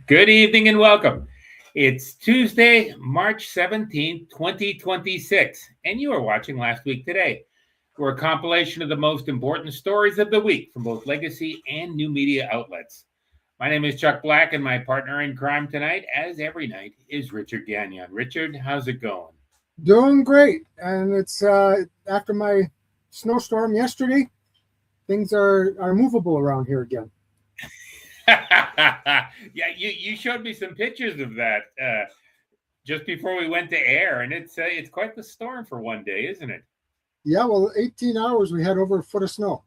Good evening and welcome. It's Tuesday, March 17th, 2026, and you are watching Last Week Today. We're a compilation of the most important stories of the week from both legacy and new media outlets. My name is Chuck Black, and my partner in crime tonight, as every night, is Richard Gagnon. Richard, how's it going? Doing great, and it's after my snowstorm yesterday. Things are movable around here again. Yeah, you showed me some pictures of that just before we went to air, and it's quite the storm for one day, isn't it? Yeah, well, 18 hours we had over a foot of snow.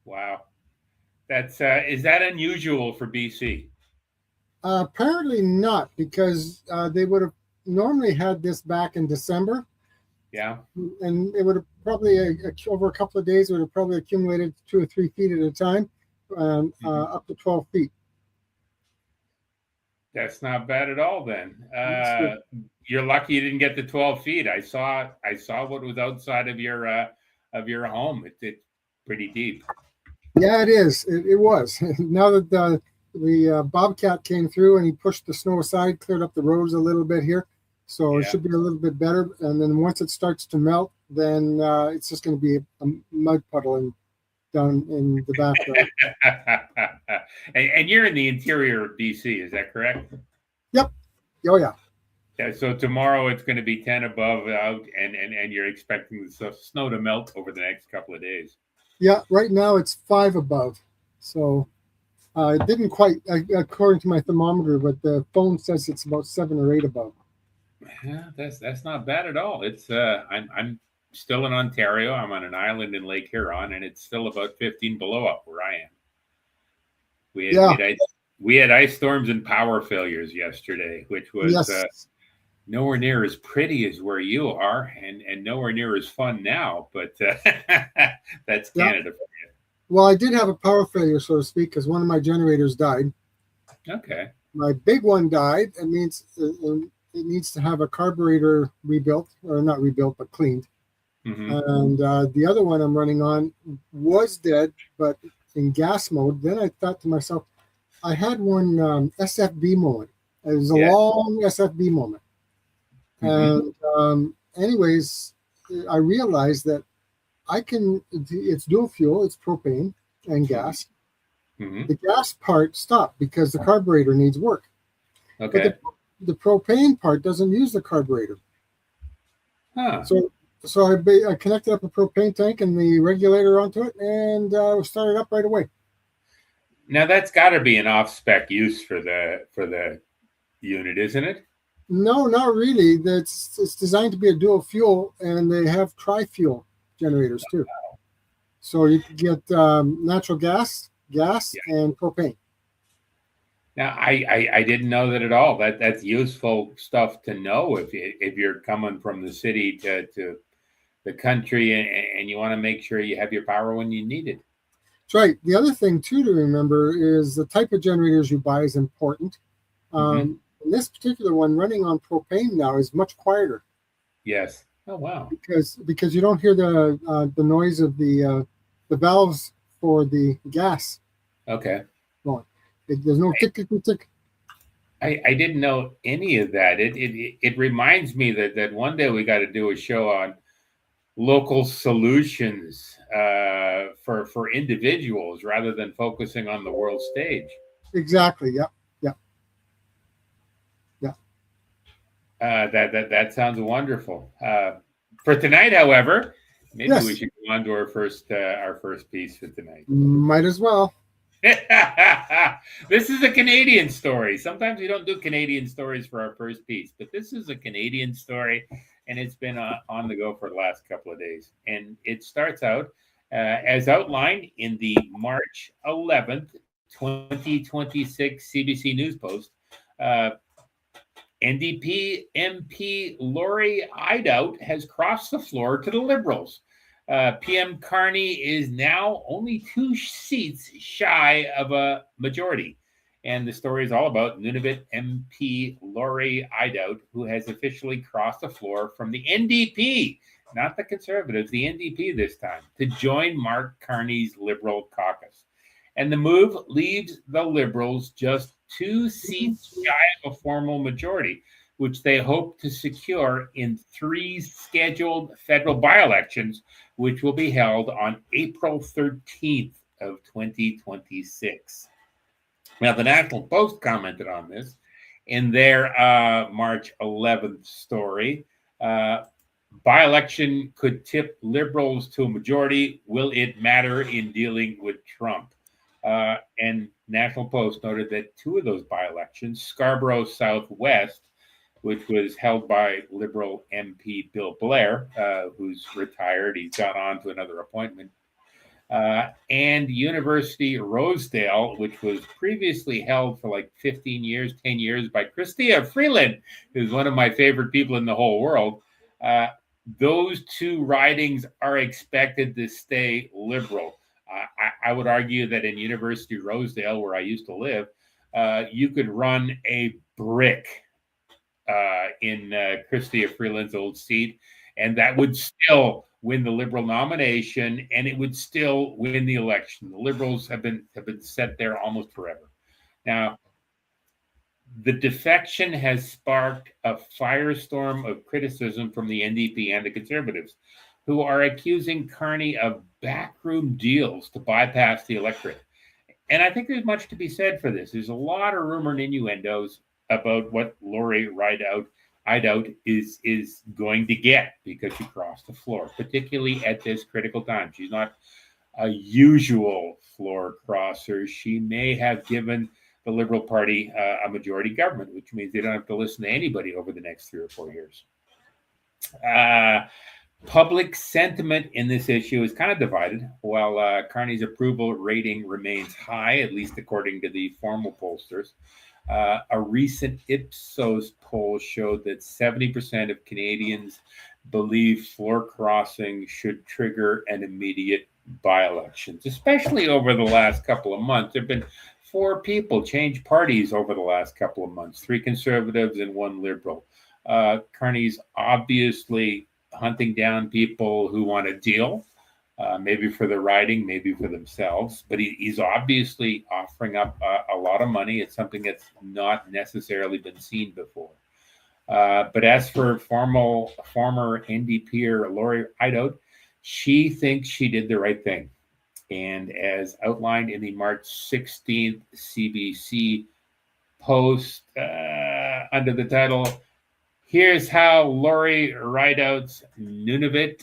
Wow, that's is that unusual for BC? Apparently not, because they would have normally had this back in December, Yeah. and it would have probably over a couple of days it would have probably accumulated 2 or 3 feet at a time, up to 12 feet. That's not bad at all. Then you're lucky you didn't get the 12 feet. I saw what was outside of your home. It's pretty deep. Yeah, it is. It was. Now that the bobcat came through and he pushed the snow aside, cleared up the roads a little bit here, so it should be a little bit better. And then once it starts to melt, then it's just going to be a mud puddle down in the background. And you're in the interior of BC, is that correct? Yep. Oh yeah. Yeah. So tomorrow it's going to be 10 above out, and you're expecting the snow to melt over the next couple of days. Yeah. Right now it's 5 above, so it didn't quite according to my thermometer, but the phone says it's about 7 or 8 above. Yeah, that's not bad at all. It's I'm still in Ontario. I'm on an island in Lake Huron, and it's still about 15 below up where I am. We had ice storms and power failures yesterday, which was nowhere near as pretty as where you are, and nowhere near as fun now. But that's Canada for you. Well, I did have a power failure, so to speak, because one of my generators died. Okay. My big one died. It means it needs to have a carburetor rebuilt, or not rebuilt, but cleaned. Mm-hmm. And the other one I'm running on was dead, but in gas mode. Then I thought to myself, I had one SFB moment. It was a long SFB moment. Mm-hmm. And anyways, I realized that it's dual fuel, it's propane and gas. Mm-hmm. The gas part stopped because the carburetor needs work. Okay. But the propane part doesn't use the carburetor. Huh. So I connected up a propane tank and the regulator onto it, and started up right away. Now that's got to be an off-spec use for the unit, isn't it? No, not really. It's designed to be a dual fuel, and they have tri-fuel generators too. So you can get natural gas, and propane. Now I didn't know that at all. That's useful stuff to know if you're coming from the city to the country and you want to make sure you have your power when you need it. That's right. The other thing too to remember is the type of generators you buy is important. Mm-hmm. And this particular one running on propane now is much quieter. Yes. Oh wow. Because you don't hear the noise of the valves for the gas. Okay. Going. There's no tick tick tick. I didn't know any of that. It reminds me that one day we got to do a show on local solutions for individuals rather than focusing on the world stage. Exactly. Yeah. That sounds wonderful. For tonight, however, maybe we should go on to our first piece for tonight. Might as well. This is a Canadian story. Sometimes we don't do Canadian stories for our first piece, but this is a Canadian story, and it's been on the go for the last couple of days. And it starts out as outlined in the March 11th, 2026 CBC News Post. NDP MP Laurie Idout has crossed the floor to the Liberals. PM Carney is now only 2 seats shy of a majority. And the story is all about Nunavut MP Laurie Idout, who has officially crossed the floor from the NDP, not the Conservatives, the NDP this time, to join Mark Carney's Liberal caucus. And the move leaves the Liberals just 2 seats shy of a formal majority, which they hope to secure in 3 scheduled federal by-elections, which will be held on April 13th of 2026. Now, the National Post commented on this in their March 11th story. By-election could tip liberals to a majority. Will it matter in dealing with Trump? And National Post noted that 2 of those by-elections, Scarborough Southwest, which was held by Liberal MP Bill Blair, who's retired, he's gone on to another appointment, and University Rosedale, which was previously held for like 15 years, 10 years by Chrystia Freeland, who's one of my favorite people in the whole world. Those 2 ridings are expected to stay liberal. I would argue that in University Rosedale, where I used to live, you could run a brick in Chrystia Freeland's old seat, and that would still win the Liberal nomination, and it would still win the election. The Liberals have been set there almost forever. Now, the defection has sparked a firestorm of criticism from the NDP and the Conservatives, who are accusing Carney of backroom deals to bypass the electorate. And I think there's much to be said for this. There's a lot of rumor and innuendos about what Lori Idout is going to get because she crossed the floor, particularly at this critical time. She's not a usual floor crosser. She may have given the Liberal Party a majority government, which means they don't have to listen to anybody over the next 3 or 4 years. Public sentiment in this issue is kind of divided. While Carney's approval rating remains high, at least according to the formal pollsters, a recent Ipsos poll showed that 70% of Canadians believe floor crossing should trigger an immediate by-elections, especially over the last couple of months. There have been 4 people change parties over the last couple of months, 3 Conservatives and 1 Liberal. Carney's obviously hunting down people who want a deal, maybe for the riding, maybe for themselves, but he's obviously offering up a lot of money. It's something that's not necessarily been seen before. But as for former NDPer Lori Idout, she thinks she did the right thing. And as outlined in the March 16th CBC post under the title, "Here's how Lori Rideout's Nunavut,"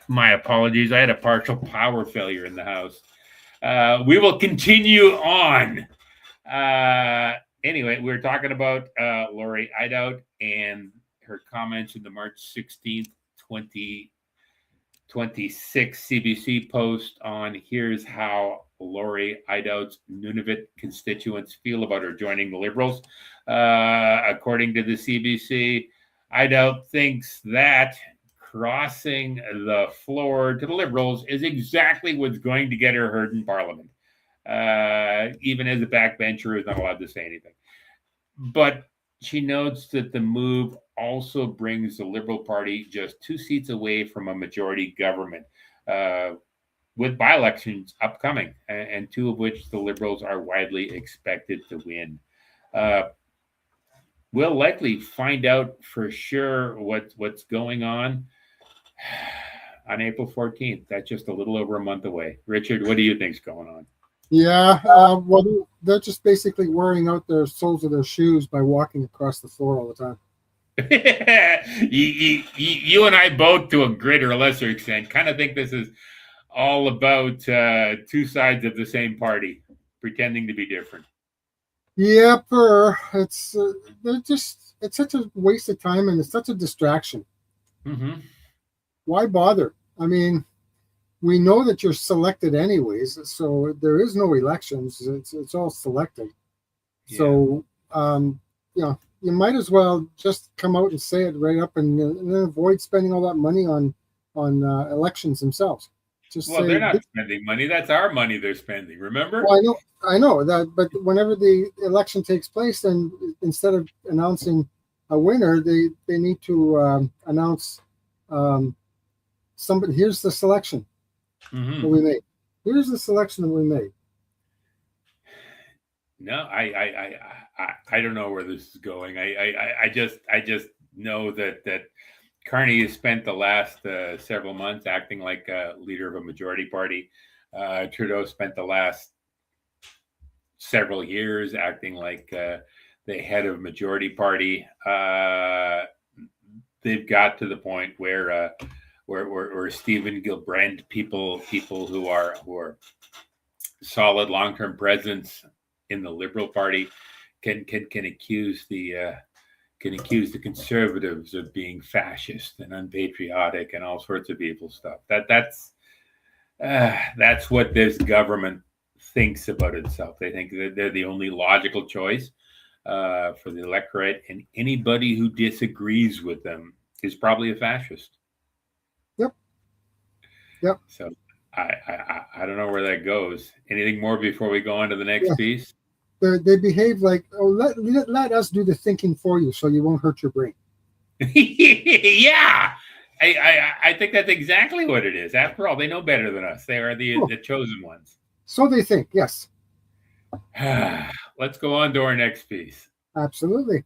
my apologies, I had a partial power failure in the house. We will continue on. Anyway, we're talking about Lori Idout and her comments in the March 16th, 2026 CBC post on "Here's how Lori Idout's Nunavut constituents feel about her joining the Liberals." According to the CBC, Idout thinks that crossing the floor to the Liberals is exactly what's going to get her heard in Parliament. Even as a backbencher, is not allowed to say anything. But she notes that the move also brings the Liberal Party just 2 seats away from a majority government, with by-elections upcoming, and 2 of which the Liberals are widely expected to win. We'll likely find out for sure what's going on April 14th. That's just a little over a month away. Richard, what do you think's going on? Yeah, well, they're just basically wearing out their soles of their shoes by walking across the floor all the time. You and I both, to a greater or lesser extent, kind of think this is all about 2 sides of the same party pretending to be different. Yep, it's it's such a waste of time, and it's such a distraction. Mm-hmm. Why bother? I mean, we know that you're selected anyways, so there is no elections. It's all selected. Yeah. So you might as well just come out and say it right up, and then avoid spending all that money on elections themselves. Just they're not spending money. That's our money they're spending. Remember? Well, I know that, but whenever the election takes place, then instead of announcing a winner, they need to announce somebody. Here's the selection that we made. Here's the selection that we made. No, I don't know where this is going. I just know that Carney has spent the last several months acting like a leader of a majority party. Trudeau spent the last several years acting like the head of majority party. They've got to the point where Stephen Gilbrand, people who are solid long term presence in the Liberal Party, can accuse the conservatives of being fascist and unpatriotic and all sorts of evil stuff. That's what this government thinks about itself. They think that they're the only logical choice for the electorate, and anybody who disagrees with them is probably a fascist. Yep. Yep. So I don't know where that goes. Anything more before we go on to the next piece? They behave like, oh, let us do the thinking for you, so you won't hurt your brain. Yeah. I think that's exactly what it is. After all, they know better than us. They are the chosen ones. So they think, yes. Let's go on to our next piece. Absolutely.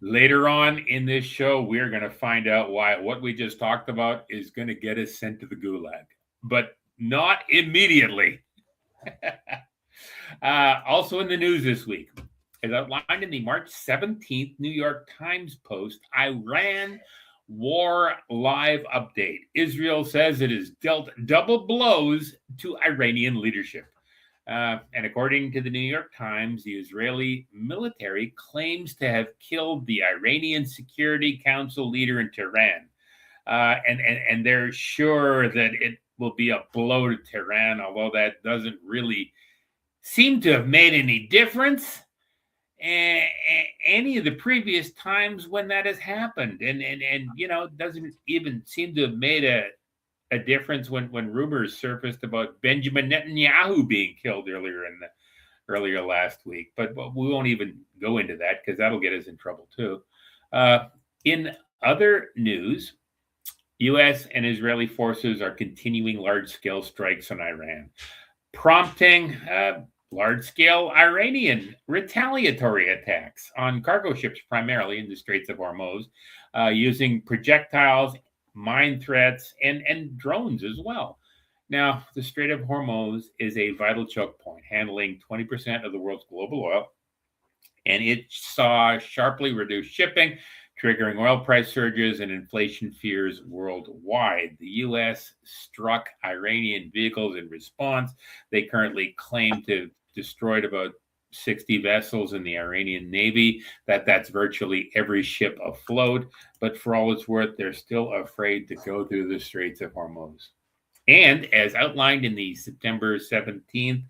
Later on in this show, we're going to find out why what we just talked about is going to get us sent to the gulag, but not immediately. Also in the news this week, as outlined in the March 17th New York Times post, Iran war live update. Israel says it has dealt double blows to Iranian leadership. And according to the New York Times, the Israeli military claims to have killed the Iranian Security Council leader in Tehran. And they're sure that it will be a blow to Tehran, although that doesn't really seem to have made any difference any of the previous times when that has happened. And doesn't even seem to have made a difference when rumors surfaced about Benjamin Netanyahu being killed earlier last week. But we won't even go into that because that'll get us in trouble too. In other news, U.S. and Israeli forces are continuing large-scale strikes on Iran, prompting large-scale Iranian retaliatory attacks on cargo ships, primarily in the Straits of Hormuz, using projectiles, mine threats, and drones as well. Now, the Strait of Hormuz is a vital choke point, handling 20% of the world's global oil, and it saw sharply reduced shipping, triggering oil price surges and inflation fears worldwide. The U.S. struck Iranian vehicles in response. They currently claim to have destroyed about 60 vessels in the Iranian Navy. That's virtually every ship afloat. But for all it's worth, they're still afraid to go through the Straits of Hormuz. And as outlined in the September 17th,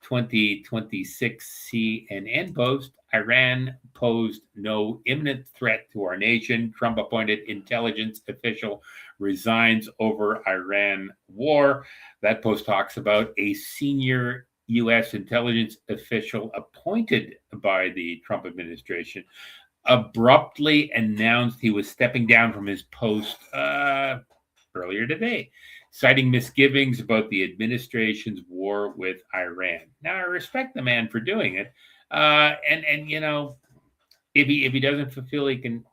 2026 CNN post, Iran posed no imminent threat to our nation. Trump-appointed intelligence official resigns over Iran war. That post talks about a senior U.S. intelligence official appointed by the Trump administration abruptly announced he was stepping down from his post earlier today, citing misgivings about the administration's war with Iran. Now, I respect the man for doing it, and if he doesn't feel he can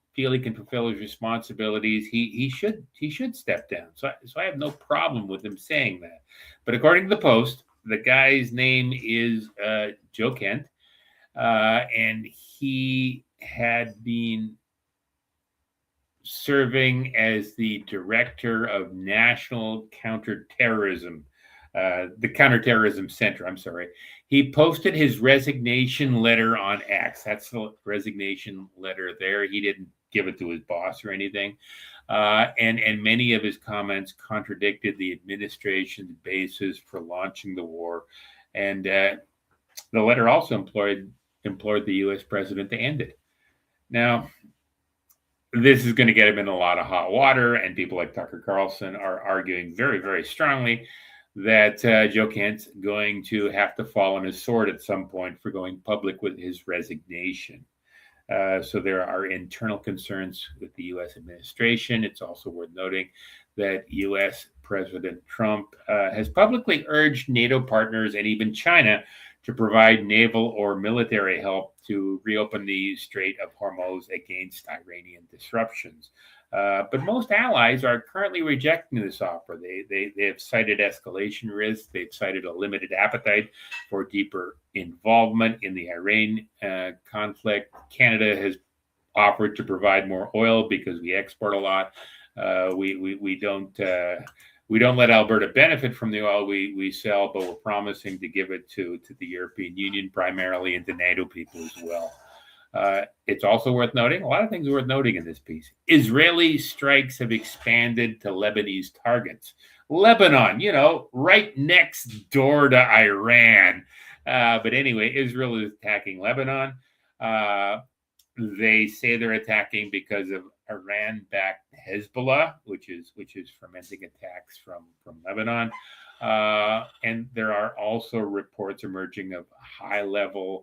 fulfill his responsibilities, he should step down. So I have no problem with him saying that. But according to the Post, the guy's name is Joe Kent, and he had been serving as the director of national counterterrorism, the Counterterrorism Center. I'm sorry. He posted his resignation letter on X. That's the resignation letter there. He didn't give it to his boss or anything. And many of his comments contradicted the administration's basis for launching the war. And the letter also implored the U.S. president to end it. Now, this is going to get him in a lot of hot water, and people like Tucker Carlson are arguing very, very strongly that Joe Kent's going to have to fall on his sword at some point for going public with his resignation. So there are internal concerns with the U.S. administration. It's also worth noting that U.S. President Trump has publicly urged NATO partners and even China to provide naval or military help to reopen the Strait of Hormuz against Iranian disruptions. But most allies are currently rejecting this offer. They have cited escalation risks. They've cited a limited appetite for deeper involvement in the Iran conflict. Canada has offered to provide more oil because we export a lot. We don't let Alberta benefit from the oil we sell, but we're promising to give it to the European Union primarily and to NATO people as well. It's also worth noting, a lot of things are worth noting in this piece. Israeli strikes have expanded to Lebanese targets. Lebanon, right next door to Iran. But anyway, Israel is attacking Lebanon. They say they're attacking because of Iran-backed Hezbollah, which is fomenting attacks from Lebanon. And there are also reports emerging of high-profile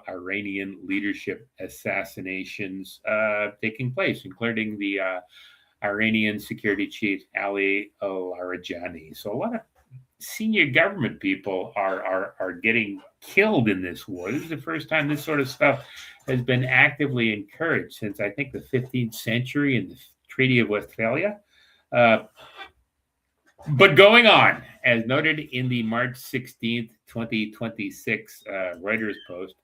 Iranian leadership assassinations taking place, including the Iranian security chief Ali al-Arajani. So a lot of senior government people are getting killed in this war. This is the first time this sort of stuff has been actively encouraged since, I think, the 15th century in the Treaty of Westphalia. But going on, as noted in the March 16th, 2026 Reuters post,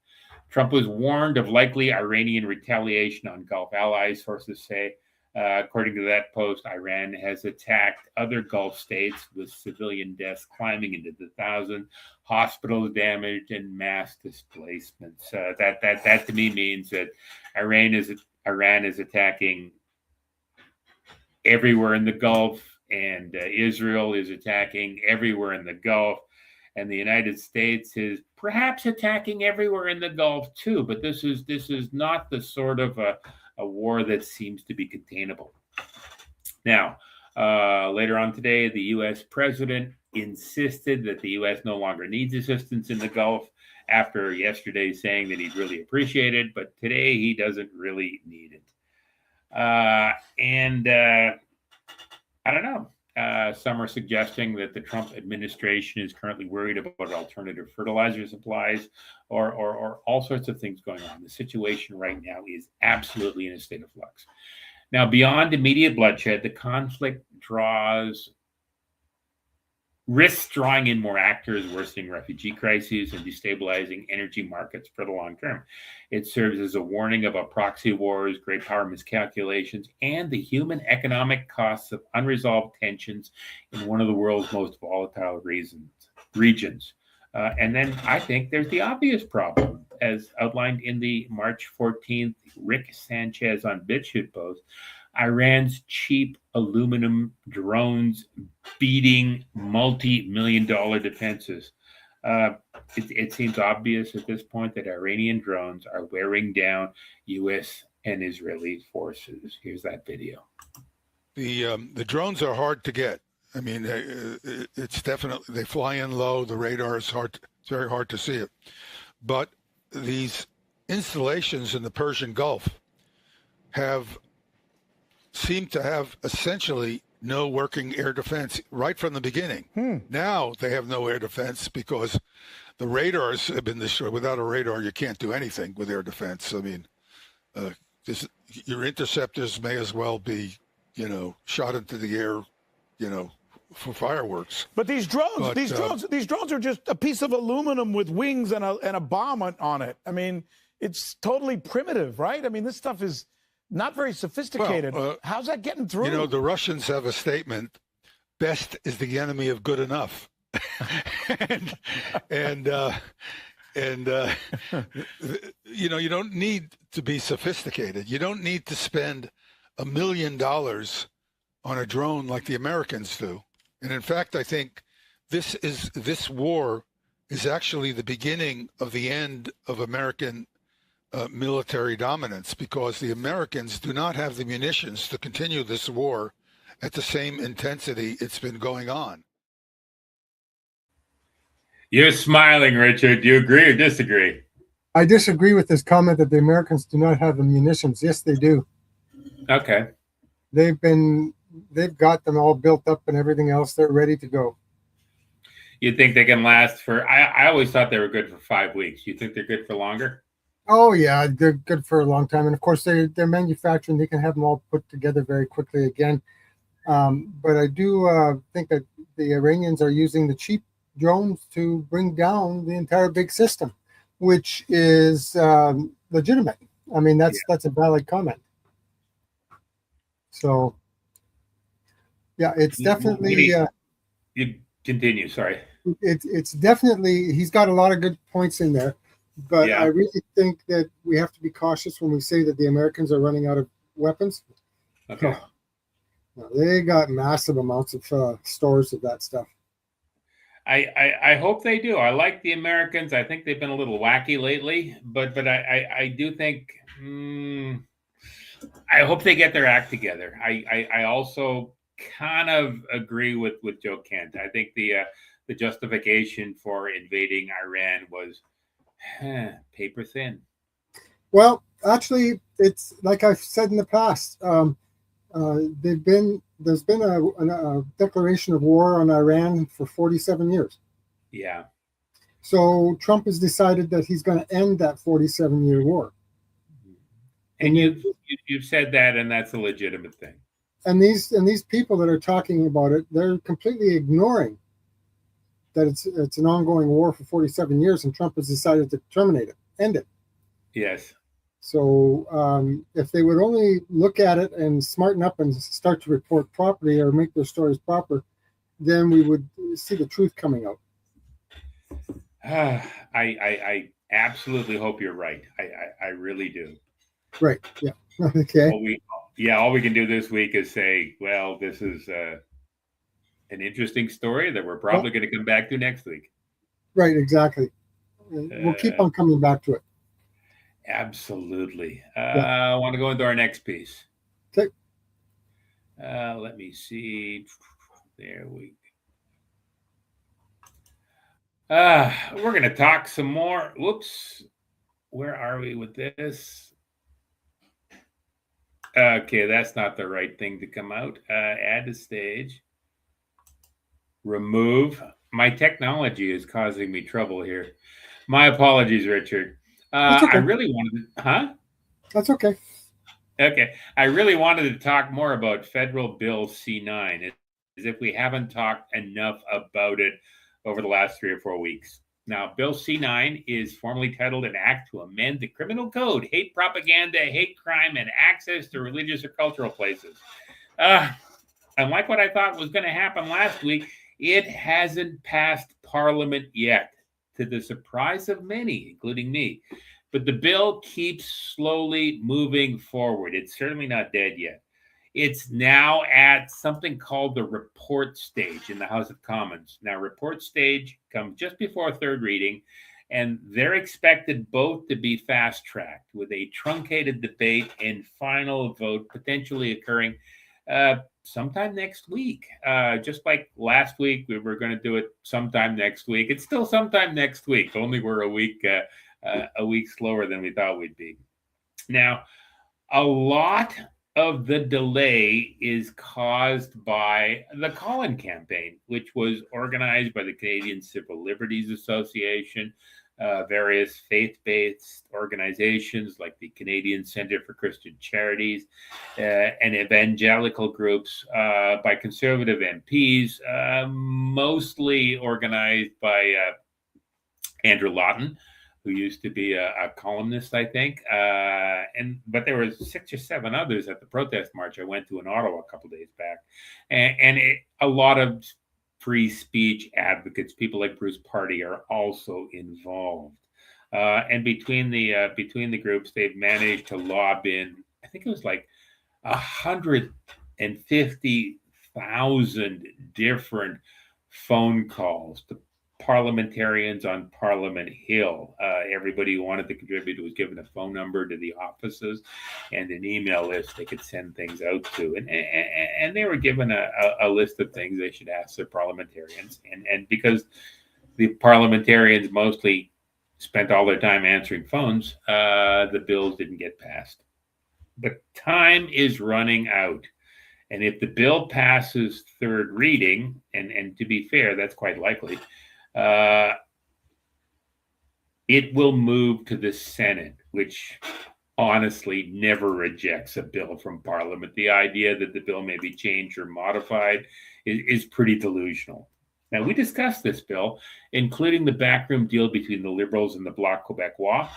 Trump was warned of likely Iranian retaliation on Gulf allies, sources say. According to that post, Iran has attacked other Gulf states with civilian deaths climbing into the thousands, hospitals damaged, and mass displacements. That to me means that Iran is attacking everywhere in the Gulf, and Israel is attacking everywhere in the Gulf, and the United States is perhaps attacking everywhere in the Gulf too. But this is not the sort of a war that seems to be containable. Now, later on today, the U.S. president insisted that the U.S. no longer needs assistance in the Gulf after yesterday saying that he'd really appreciate it, but today he doesn't really need it. And I don't know. Some are suggesting that the Trump administration is currently worried about alternative fertilizer supplies or all sorts of things going on. The situation right now is absolutely in a state of flux. Now, beyond immediate bloodshed, the conflict risks drawing in more actors, worsening refugee crises, and destabilizing energy markets for the long term. It serves as a warning about proxy wars, great power miscalculations, and the human economic costs of unresolved tensions in one of the world's most volatile regions. And then I think there's the obvious problem, as outlined in the March 14th Rick Sanchez on BitChute post. Iran's cheap aluminum drones beating multi-million-dollar defenses. It seems obvious at this point that Iranian drones are wearing down U.S. and Israeli forces. Here's that video. The drones are hard to get. I mean, it's definitely, they fly in low. The radar is hard. It's very hard to see it. But these installations in the Persian Gulf seem to have essentially no working air defense right from the beginning. Now they have no air defense because the radars have been destroyed. Without a radar, you can't do anything with air defense. I mean, your interceptors may as well be, shot into the air, for fireworks. But these drones, these drones are just a piece of aluminum with wings and a bomb on it. I mean, it's totally primitive, right? I mean, this stuff is not very sophisticated. Well, how's that getting through? The Russians have a statement: "Best is the enemy of good enough," and you don't need to be sophisticated. You don't need to spend $1 million on a drone like the Americans do. And in fact, I think this war is actually the beginning of the end of American military dominance, because the Americans do not have the munitions to continue this war at the same intensity it's been going on. You're smiling, Richard. Do you agree or disagree? I disagree with this comment that the Americans do not have the munitions. Yes, they do. Okay. They've got them all built up and everything else. They're ready to go. You think they can last for? I always thought they were good for 5 weeks. You think they're good for longer? Oh yeah, they're good for a long time, and of course they're manufacturing. They can have them all put together very quickly again. But I do think that the Iranians are using the cheap drones to bring down the entire big system, which is legitimate. I mean, that's a valid comment. So, yeah, it's definitely you continue. Sorry. it's definitely he's got a lot of good points in there, but I really think that we have to be cautious when we say that the Americans are running out of weapons. Okay. Oh, they got massive amounts of stores of that stuff. I hope they do. I like the Americans. I think they've been a little wacky lately, but I do think I hope they get their act together. I also kind of agree with Joe Kent. I think the justification for invading Iran was paper thin. Well, actually, it's like I've said in the past. There's been a declaration of war on Iran for 47 years. Yeah. So Trump has decided that he's going to end that 47-year war. And you've said that, and that's a legitimate thing. And these people that are talking about it, they're completely ignoring that it's an ongoing war for 47 years, and Trump has decided to terminate it, end it. Yes. So if they would only look at it and smarten up and start to report properly or make their stories proper, then we would see the truth coming out. I absolutely hope you're right. I really do. Right. Yeah. Okay. All we can do this week is say, well, this is an interesting story that we're probably going to come back to next week. Right. Exactly. We'll keep on coming back to it. Absolutely. I want to go into our next piece. Okay. Let me see. There we go. We're going to talk some more. Whoops. Where are we with this? Okay, that's not the right thing to come out. Add to stage. Remove. My technology is causing me trouble here. My apologies, Richard. Okay. I really wanted to, That's okay. Okay. I really wanted to talk more about Federal Bill C9, as if we haven't talked enough about it over the last 3 or 4 weeks. Now, Bill C9 is formally titled an act to amend the criminal code, hate propaganda, hate crime, and access to religious or cultural places. Unlike what I thought was going to happen last week, it hasn't passed Parliament yet, to the surprise of many, including me. But the bill keeps slowly moving forward. It's certainly not dead yet. It's now at something called the report stage in the House of Commons. Now, report stage comes just before third reading, and they're expected both to be fast-tracked with a truncated debate and final vote potentially occurring sometime next week. Just like last week, we were going to do it sometime next week. It's still sometime next week, only we're a week slower than we thought we'd be. Now, a lot of the delay is caused by the Call-In campaign, which was organized by the Canadian Civil Liberties Association, various faith-based organizations like the Canadian Centre for Christian Charities, and evangelical groups by conservative MPs, mostly organized by Andrew Lawton, who used to be a columnist, I think. But there were 6 or 7 others at the protest march I went to in Ottawa a couple of days back. And a lot of free speech advocates, people like Bruce Party, are also involved. And between the groups, they've managed to lob in, I think it was like 150,000 different phone calls to parliamentarians on Parliament Hill. Everybody who wanted to contribute was given a phone number to the offices and an email list they could send things out to. And they were given a list of things they should ask their parliamentarians. And because the parliamentarians mostly spent all their time answering phones, the bills didn't get passed. But time is running out. And if the bill passes third reading, and to be fair, that's quite likely, It will move to the Senate, which honestly never rejects a bill from Parliament. The idea that the bill may be changed or modified is pretty delusional. Now, we discussed this bill, including the backroom deal between the Liberals and the Bloc Québécois,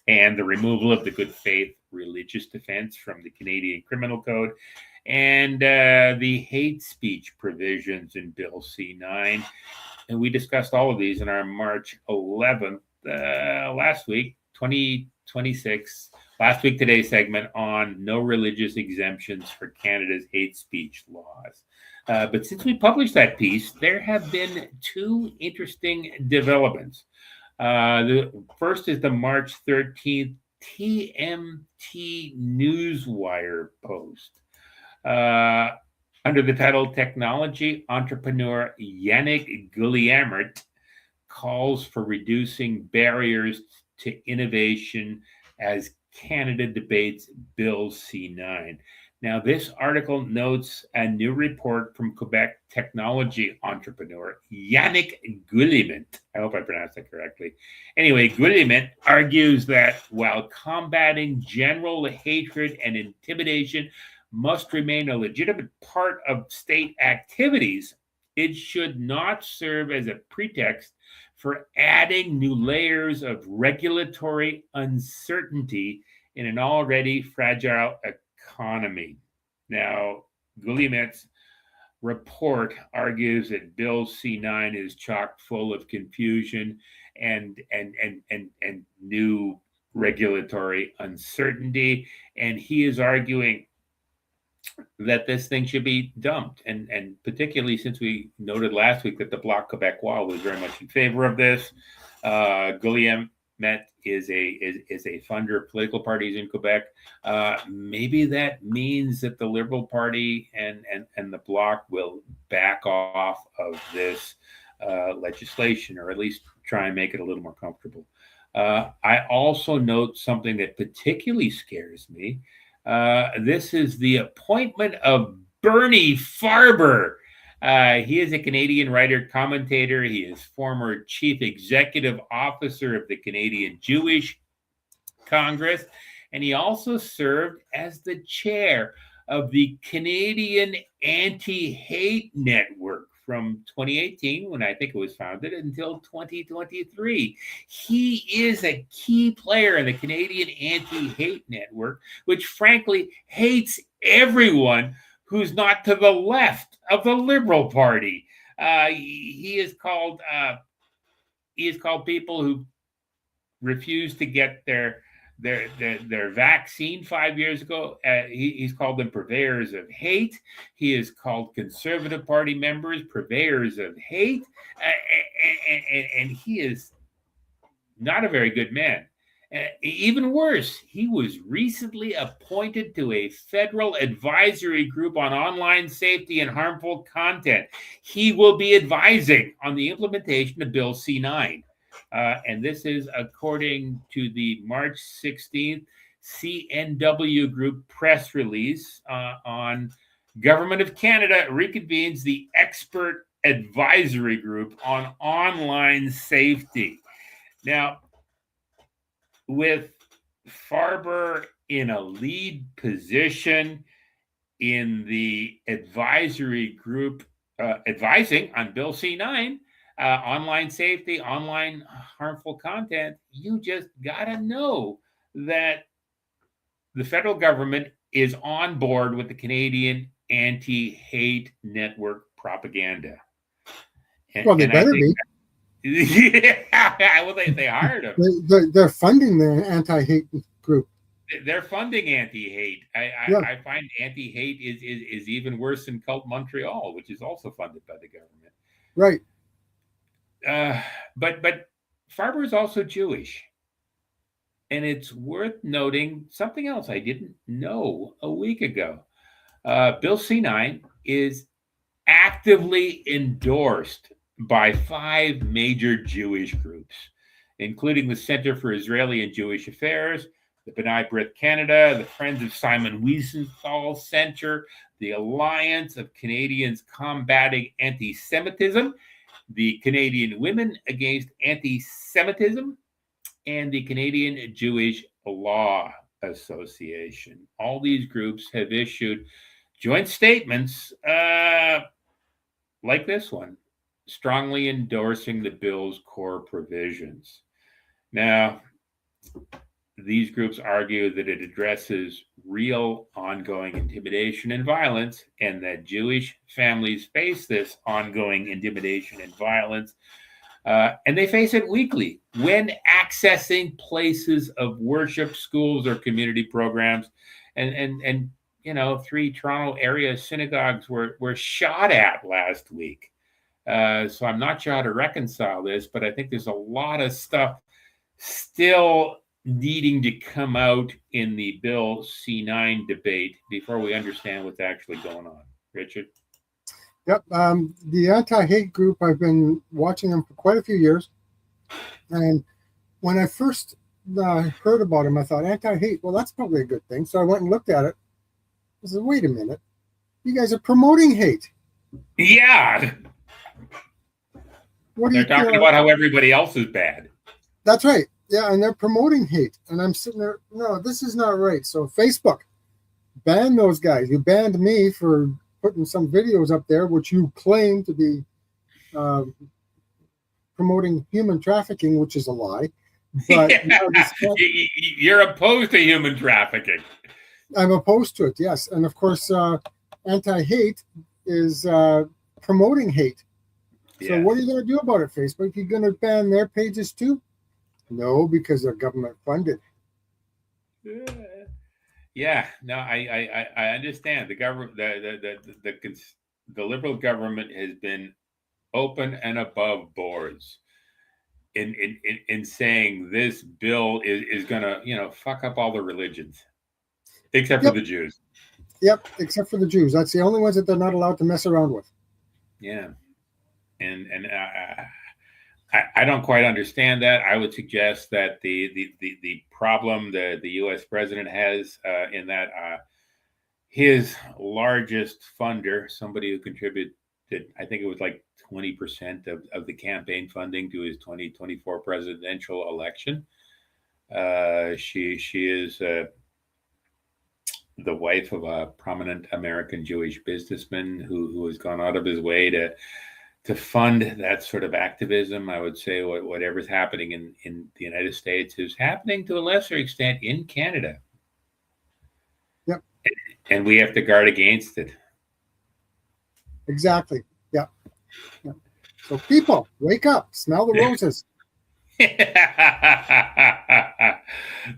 and the removal of the good faith religious defense from the Canadian Criminal Code, and the hate speech provisions in Bill C9. And we discussed all of these in our March 11th, last week, 2026, last week today segment on no religious exemptions for Canada's hate speech laws. But since we published that piece, there have been two interesting developments. The first is the March 13th TMT Newswire post. Under the title Technology Entrepreneur Yannick Guillemert calls for reducing barriers to innovation as Canada debates Bill C9. Now, this article notes a new report from Quebec technology entrepreneur Yannick Guillemert. I hope I pronounced that correctly. Anyway, Guillemert argues that while combating general hatred and intimidation must remain a legitimate part of state activities, it should not serve as a pretext for adding new layers of regulatory uncertainty in an already fragile economy. Now, Guillemert's report argues that Bill C9 is chock full of confusion and new regulatory uncertainty, and he is arguing that this thing should be dumped, and particularly since we noted last week that the Bloc Québécois was very much in favor of this. Guillemert is a funder of political parties in Quebec. Maybe that means that the Liberal Party and the Bloc will back off of this legislation, or at least try and make it a little more comfortable. I also note something that particularly scares me. This is the appointment of Bernie Farber. He is a Canadian writer, commentator. He is former chief executive officer of the Canadian Jewish Congress, and he also served as the chair of the Canadian Anti-Hate Network from 2018, when I think it was founded, until 2023. He is a key player in the Canadian Anti-Hate Network, which frankly hates everyone who's not to the left of the Liberal Party. He is called people who refuse to get their vaccine 5 years ago. He's called them purveyors of hate. He has called Conservative Party members purveyors of hate, and he is not a very good man. Even worse, he was recently appointed to a federal advisory group on online safety and harmful content. He will be advising on the implementation of Bill C9. And this is according to the March 16th CNW Group press release on Government of Canada reconvenes the expert advisory group on online safety. Now, with Farber in a lead position in the advisory group advising on Bill C9, online safety, online harmful content, you just got to know that the federal government is on board with the Canadian Anti-Hate Network propaganda. Well, they better be. Yeah, well, they hired him. They're funding the anti-hate group. They're funding anti-hate. I find anti-hate is even worse than Cult Montreal, which is also funded by the government. Right. But Farber is also Jewish. And it's worth noting something else I didn't know a week ago. Bill C9 is actively endorsed by 5 major Jewish groups, including the Center for Israeli and Jewish Affairs, the B'nai B'rith Canada, the Friends of Simon Wiesenthal Center, the Alliance of Canadians Combating Anti-Semitism, the Canadian Women Against Anti-Semitism, and the Canadian Jewish Law Association. All these groups have issued joint statements like this one, strongly endorsing the bill's core provisions. Now, these groups argue that it addresses real ongoing intimidation and violence, and that Jewish families face this ongoing intimidation and violence, and they face it weekly when accessing places of worship, schools, or community programs. And 3 Toronto area synagogues were shot at last week. So I'm not sure how to reconcile this, but I think there's a lot of stuff still needing to come out in the Bill C9 debate before we understand what's actually going on. Richard? Yep. The anti-hate group, I've been watching them for quite a few years. And when I first heard about them, I thought, anti-hate, well, that's probably a good thing. So I went and looked at it. I said, wait a minute. You guys are promoting hate. Yeah. They're talking about how everybody else is bad. That's right. Yeah, and they're promoting hate. And I'm sitting there, no, this is not right. So Facebook, ban those guys. You banned me for putting some videos up there, which you claim to be promoting human trafficking, which is a lie. But you're opposed to human trafficking. I'm opposed to it, yes. And of course, anti-hate is promoting hate. So what are you going to do about it, Facebook? You're going to ban their pages too? No, because they're government funded. Yeah, no, I understand. The government, the Liberal government has been open and above boards in saying this bill is going to fuck up all the religions, except for the Jews. Yep, except for the Jews. That's the only ones that they're not allowed to mess around with. Yeah, and I don't quite understand that. I would suggest that the problem the U.S. president has in that his largest funder, somebody who contributed, I think it was like 20% of the campaign funding to his 2024 presidential election. She is the wife of a prominent American Jewish businessman who has gone out of his way to fund that sort of activism. I would say whatever's happening in the United States is happening to a lesser extent in Canada. Yep. And we have to guard against it. Exactly. Yeah. So people, wake up, smell the roses.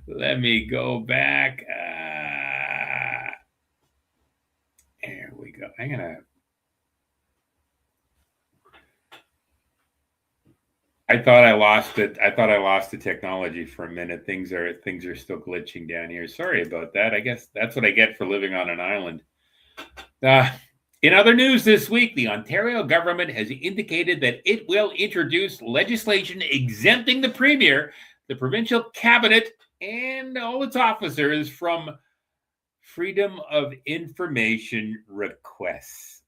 Let me go back. There we go. I thought I lost it. I thought I lost the technology for a minute. Things are still glitching down here. Sorry about that. I guess that's what I get for living on an island. In other news this week, the Ontario government has indicated that it will introduce legislation exempting the Premier, the provincial cabinet, and all its officers from Freedom of Information requests.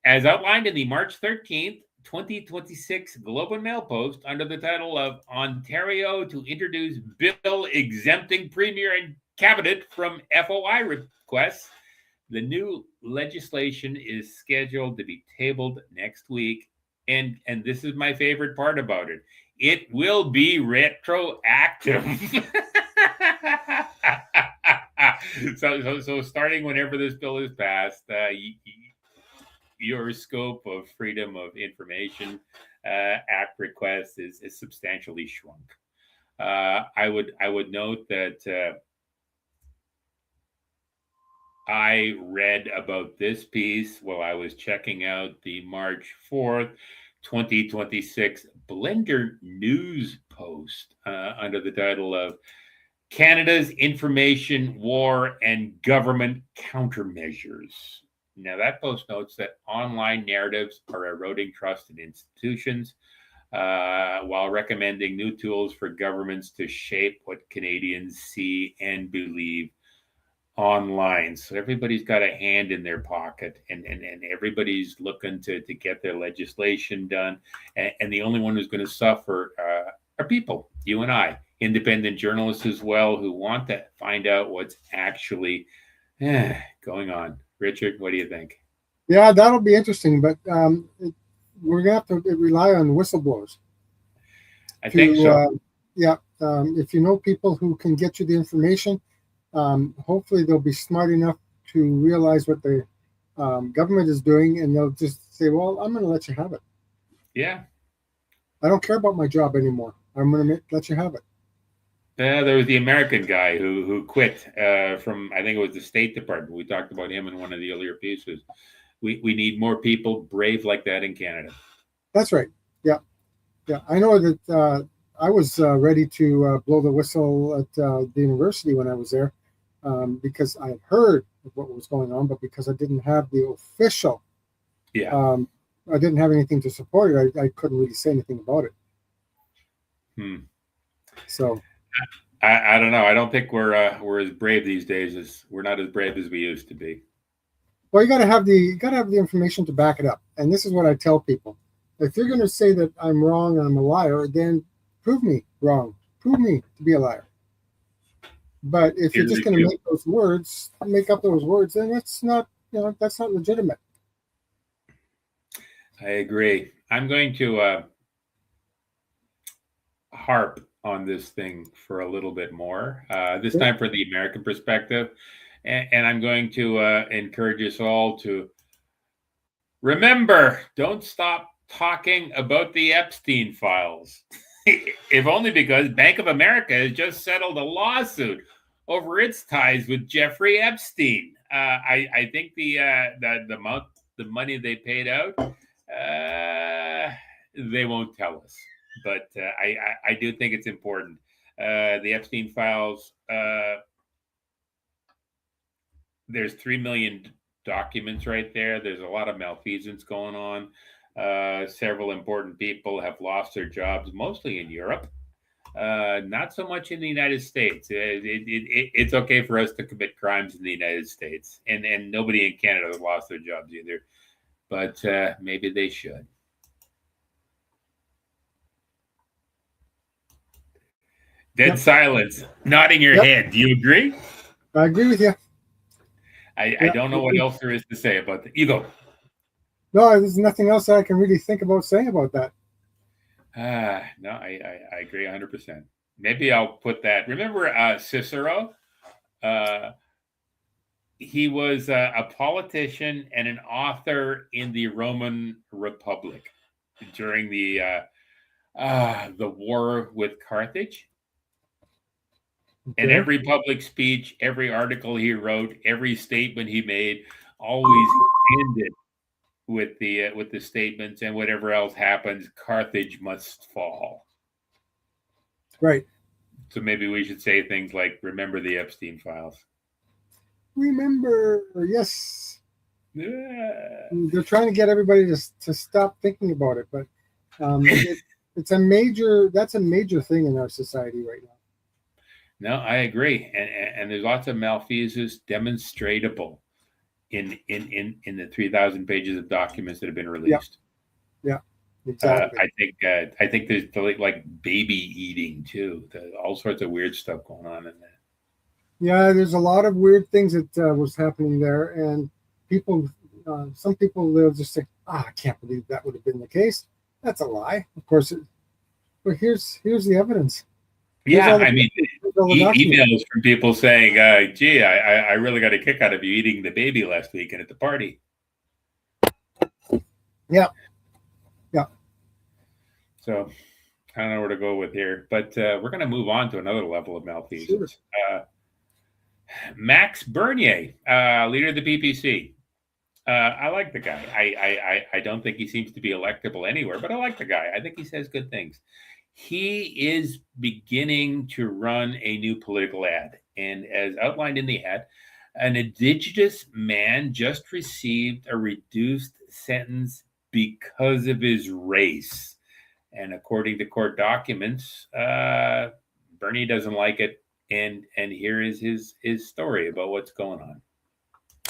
As outlined in the March 13th, 2026 Globe and Mail post under the title of Ontario to introduce bill exempting Premier and cabinet from FOI requests, the new legislation is scheduled to be tabled next week. And this is my favorite part about it. It will be retroactive. So starting whenever this bill is passed, your scope of Freedom of Information Act requests is substantially shrunk. I would note that I read about this piece while I was checking out the March 4th, 2026 Blender News post under the title of Canada's Information War and Government Countermeasures. Now, that post notes that online narratives are eroding trust in institutions while recommending new tools for governments to shape what Canadians see and believe online. So everybody's got a hand in their pocket, and everybody's looking to get their legislation done. And the only one who's going to suffer are people, you and I, independent journalists as well, who want to find out what's actually going on. Richard, what do you think? Yeah, that'll be interesting, but we're gonna have to rely on whistleblowers. I think so. If you know people who can get you the information, hopefully they'll be smart enough to realize what the government is doing, and they'll just say, "Well, I'm going to let you have it. Yeah. I don't care about my job anymore. I'm going to let you have it." There was the American guy who quit from, I think it was the State Department. We talked about him in one of the earlier pieces. We need more people brave like that in Canada. That's right. Yeah. I know that I was ready to blow the whistle at the university when I was there because I had heard of what was going on, but because I didn't have the official, I didn't have anything to support it. I couldn't really say anything about it. So. I don't know. I don't think we're as brave these days. We're not as brave as we used to be. Well, you got to have the information to back it up. And this is what I tell people: if you're going to say that I'm wrong and I'm a liar, then prove me wrong. Prove me to be a liar. But if you're just going to make up those words, then that's not legitimate. I agree. I'm going to harp on this thing for a little bit more, this time for the American perspective. And I'm going to encourage us all to remember, don't stop talking about the Epstein files. If only because Bank of America has just settled a lawsuit over its ties with Jeffrey Epstein. I think the money they paid out, they won't tell us. But I do think it's important. The Epstein files, there's 3 million documents right there. There's a lot of malfeasance going on. Several important people have lost their jobs, mostly in Europe. Not so much in the United States. It's okay for us to commit crimes in the United States. And nobody in Canada has lost their jobs either. But maybe they should. Dead silence, nodding your head. Do you agree? I agree with you. I don't know what else there is to say about that. You go. No, there's nothing else that I can really think about saying about that. No, I agree 100%. Maybe I'll put that. Remember Cicero? He was a politician and an author in the Roman Republic during the war with Carthage. Okay. And every public speech, every article he wrote, every statement he made, always ended with the statements, and whatever else happens, Carthage must fall. Right. So maybe we should say things like, remember the Epstein files. Remember, yes. Yeah. They're trying to get everybody to stop thinking about it, but that's a major thing in our society right now. No, I agree, and there's lots of malfeasance demonstratable in the 3,000 pages of documents that have been released. Yeah, exactly. I think there's like baby eating too. All sorts of weird stuff going on in there. Yeah, there's a lot of weird things that was happening there, and some people will just say, "I can't believe that would have been the case." That's a lie, of course. But here's the evidence. Yeah, I mean, emails from people saying, "Gee, I really got a kick out of you eating the baby last weekend at the party." Yeah. So I don't know where to go with here, but we're going to move on to another level of malfeasance. Sure. Max Bernier, leader of the PPC. I like the guy. I don't think he seems to be electable anywhere, but I like the guy. I think he says good things. He is beginning to run a new political ad. And as outlined in the ad, an Indigenous man just received a reduced sentence because of his race. And according to court documents, Bernie doesn't like it. and here is his story about what's going on.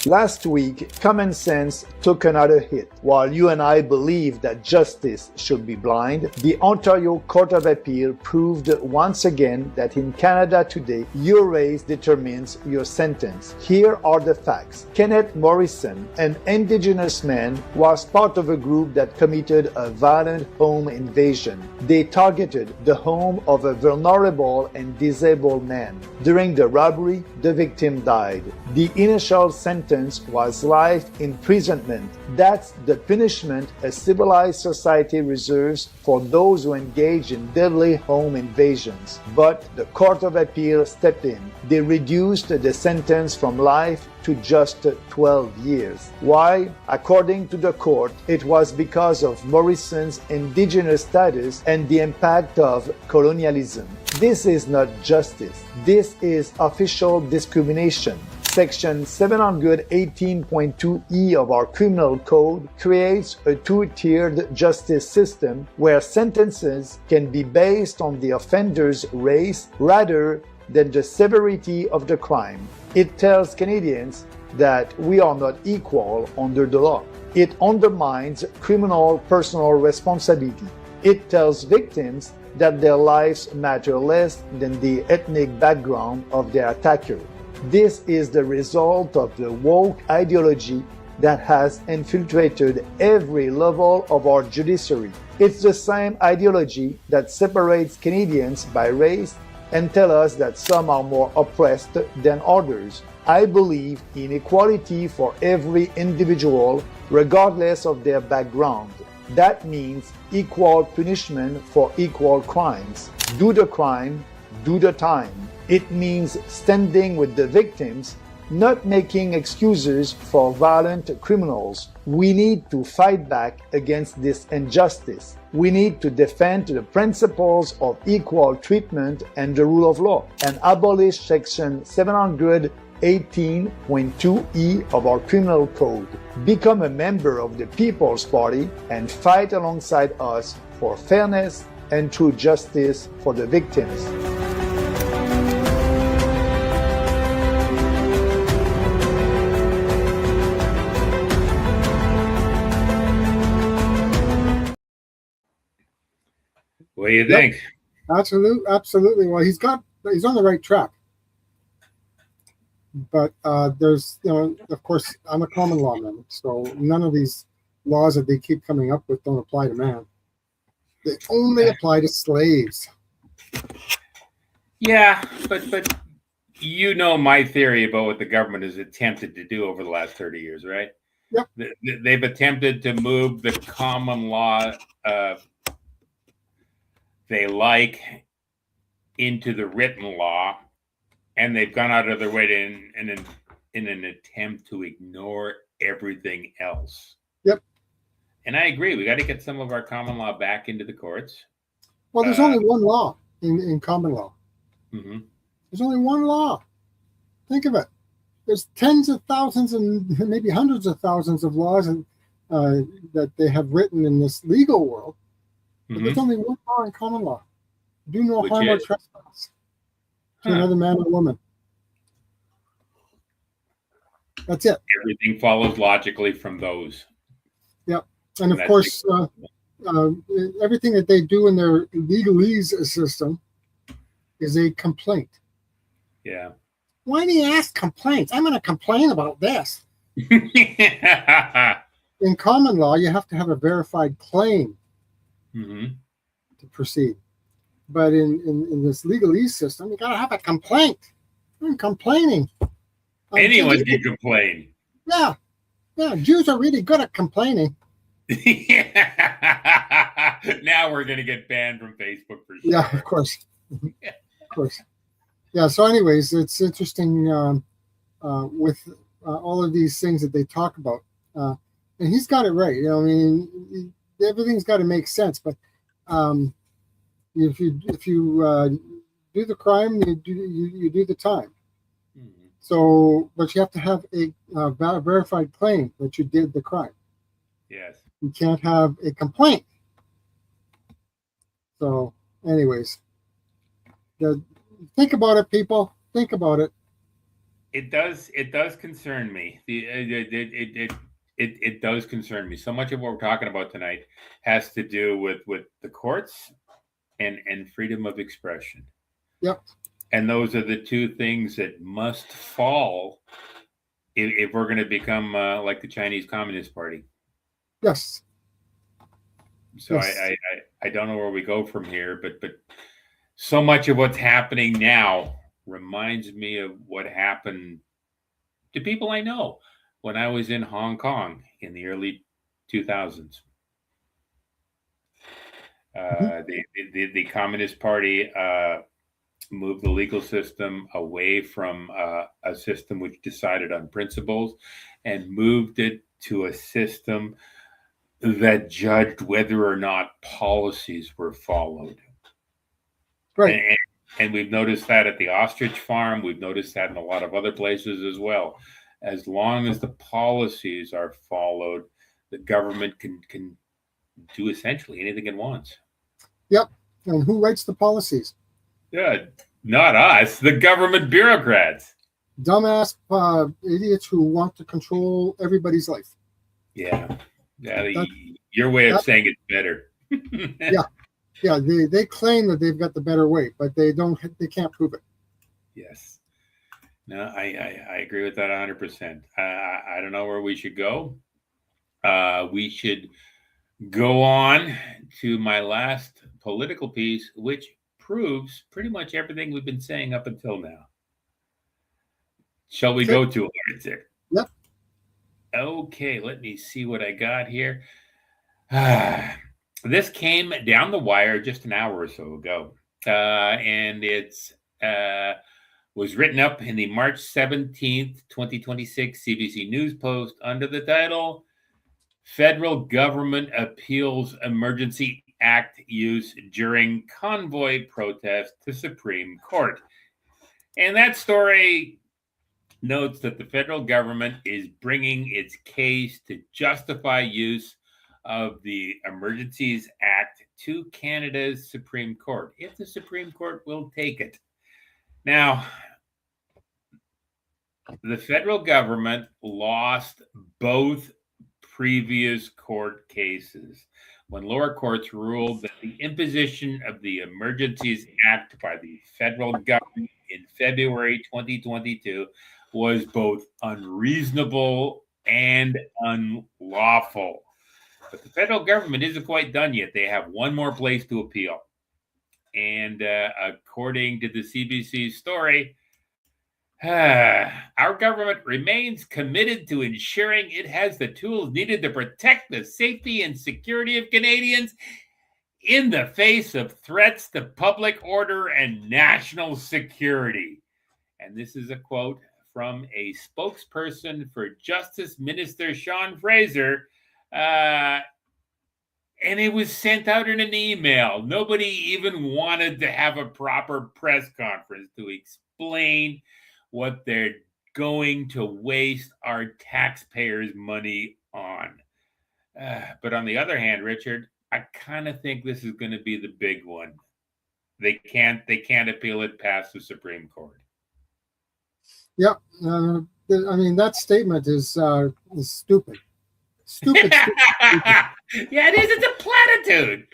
Last week, common sense took another hit. While you and I believe that justice should be blind, the Ontario Court of Appeal proved once again that in Canada today, your race determines your sentence. Here are the facts. Kenneth Morrison, an Indigenous man, was part of a group that committed a violent home invasion. They targeted the home of a vulnerable and disabled man. During the robbery, the victim died. The initial sentence was life imprisonment. That's the punishment a civilized society reserves for those who engage in deadly home invasions. But the Court of Appeal stepped in. They reduced the sentence from life to just 12 years. Why? According to the court, it was because of Morrison's indigenous status and the impact of colonialism. This is not justice. This is official discrimination. Section 718.2E of our criminal code creates a two-tiered justice system where sentences can be based on the offender's race rather than the severity of the crime. It tells Canadians that we are not equal under the law. It undermines criminal personal responsibility. It tells victims that their lives matter less than the ethnic background of their attacker. This is the result of the woke ideology that has infiltrated every level of our judiciary. It's the same ideology that separates Canadians by race and tells us that some are more oppressed than others. I believe in equality for every individual, regardless of their background. That means equal punishment for equal crimes. Do the crime, do the time. It means standing with the victims, not making excuses for violent criminals. We need to fight back against this injustice. We need to defend the principles of equal treatment and the rule of law and abolish Section 718.2E of our criminal code. Become a member of the People's Party and fight alongside us for fairness and true justice for the victims. What do you think? Absolutely. Well, he's on the right track. But there's, of course, I'm a common law man, so none of these laws that they keep coming up with don't apply to man. They only apply to slaves. Yeah, but you know my theory about what the government has attempted to do over the last 30 years, right? Yep. They've attempted to move the common law they like into the written law, and they've gone out of their way in an attempt to ignore everything else. Yep. And I agree. We got to get some of our common law back into the courts. Well, there's only one law in common law. Mm-hmm. There's only one law. Think of it. There's tens of thousands and maybe hundreds of thousands of laws that they have written in this legal world. But there's only one law in common law. Do no harm or trespass to another man or woman. That's it. Everything follows logically from those. Yep. And of course, everything that they do in their legalese system is a complaint. Yeah. Why do you ask complaints? I'm going to complain about this. In common law, you have to have a verified claim to proceed. But in this legalese system, you got to have a complaint. I'm complaining. Anyone can complain. Yeah. Jews are really good at complaining. Now we're going to get banned from Facebook for sure. Yeah, of course. Of course. Yeah, so anyways, it's interesting with all of these things that they talk about. And he's got it right. I mean, everything's got to make sense. But if you do the crime, you do the time. Mm-hmm. So, but you have to have a verified claim that you did the crime. Yes. You can't have a complaint. So, anyways, Think about it, people. Think about it. It does concern me. It does concern me. So much of what we're talking about tonight has to do with the courts and freedom of expression. Yep. And those are the two things that must fall if we're going to become like the Chinese Communist Party. Yes. So yes. I don't know where we go from here, but so much of what's happening now reminds me of what happened to people I know when I was in Hong Kong in the early 2000s. The Communist Party moved the legal system away from a system which decided on principles and moved it to a system that judged whether or not policies were followed. Right. And we've noticed that at the ostrich farm. We've noticed that in a lot of other places as well. As long as the policies are followed, the government can do essentially anything it wants. Yep. And who writes the policies? Yeah, not us, the government bureaucrats. Dumbass idiots who want to control everybody's life. Yeah. Your way of saying it's better. Yeah, they claim that they've got the better way, but they can't prove it. Yes. No, I agree with that 100%. I don't know where we should go. We should go on to my last political piece, which proves pretty much everything we've been saying up until now. Shall we go to it, Isaac? Yep. Okay, let me see what I got here. This came down the wire just an hour or so ago, and it's was written up in the March 17th, 2026 CBC News Post under the title, Federal Government Appeals Emergency Act Use During Convoy Protest to Supreme Court. And that story notes that the federal government is bringing its case to justify use of the Emergencies Act to Canada's Supreme Court, if the Supreme Court will take it. Now, the federal government lost both previous court cases when lower courts ruled that the imposition of the Emergencies Act by the federal government in February 2022 was both unreasonable and unlawful. But the federal government isn't quite done yet. They have one more place to appeal. And according to the CBC story, our government remains committed to ensuring it has the tools needed to protect the safety and security of Canadians in the face of threats to public order and national security. And this is a quote from a spokesperson for Justice Minister Sean Fraser. And it was sent out in an email. Nobody even wanted to have a proper press conference to explain what they're going to waste our taxpayers' money on. But on the other hand, Richard, I kind of think this is going to be the big one. They can't appeal it past the Supreme Court. Yep. I mean, that statement is stupid. Stupid. Yeah, it is. It's a platitude.